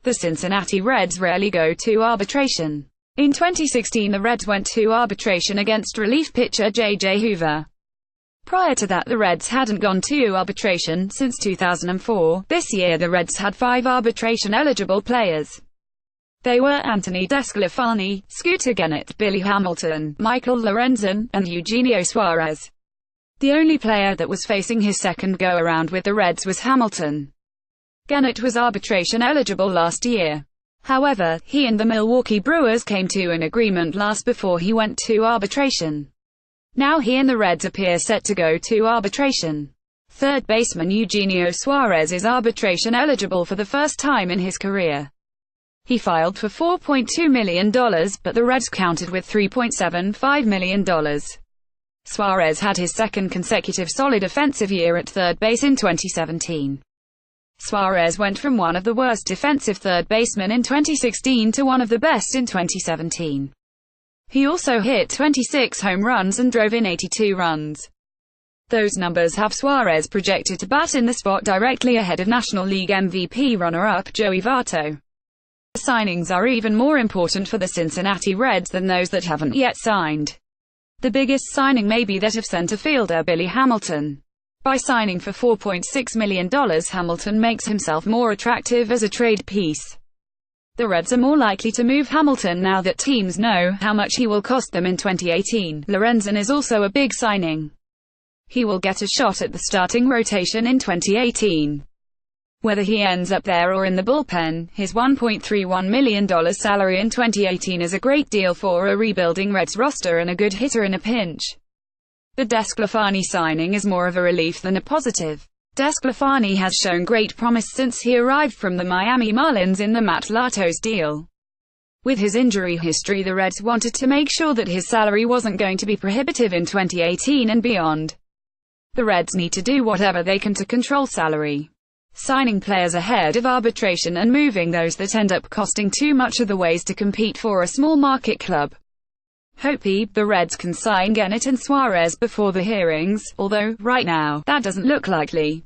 The Cincinnati Reds rarely go to arbitration. In 2016 the Reds went to arbitration against relief pitcher J.J. Hoover. Prior to that the Reds hadn't gone to arbitration since 2004. This year the Reds had 5 arbitration-eligible players. They were Anthony DeSclafani, Scooter Gennett, Billy Hamilton, Michael Lorenzen, and Eugenio Suarez. The only player that was facing his second go-around with the Reds was Hamilton. Gennett was arbitration-eligible last year. However, he and the Milwaukee Brewers came to an agreement last before he went to arbitration. Now he and the Reds appear set to go to arbitration. Third baseman Eugenio Suarez is arbitration-eligible for the first time in his career. He filed for $4.2 million, but the Reds countered with $3.75 million. Suarez had his second consecutive solid offensive year at third base in 2017. Suarez went from one of the worst defensive third basemen in 2016 to one of the best in 2017. He also hit 26 home runs and drove in 82 runs. Those numbers have Suarez projected to bat in the spot directly ahead of National League MVP runner-up Joey Votto. The signings are even more important for the Cincinnati Reds than those that haven't yet signed. The biggest signing may be that of center fielder Billy Hamilton. By signing for $4.6 million, Hamilton makes himself more attractive as a trade piece. The Reds are more likely to move Hamilton now that teams know how much he will cost them in 2018. Lorenzen is also a big signing. He will get a shot at the starting rotation in 2018. Whether he ends up there or in the bullpen, his $1.31 million salary in 2018 is a great deal for a rebuilding Reds roster and a good hitter in a pinch. The DeSclafani signing is more of a relief than a positive. DeSclafani has shown great promise since he arrived from the Miami Marlins in the Matt Latos deal. With his injury history, the Reds wanted to make sure that his salary wasn't going to be prohibitive in 2018 and beyond. The Reds need to do whatever they can to control salary. Signing players ahead of arbitration and moving those that end up costing too much are the ways to compete for a small market club. Hope the Reds can sign Gennett and Suarez before the hearings, although, right now, that doesn't look likely.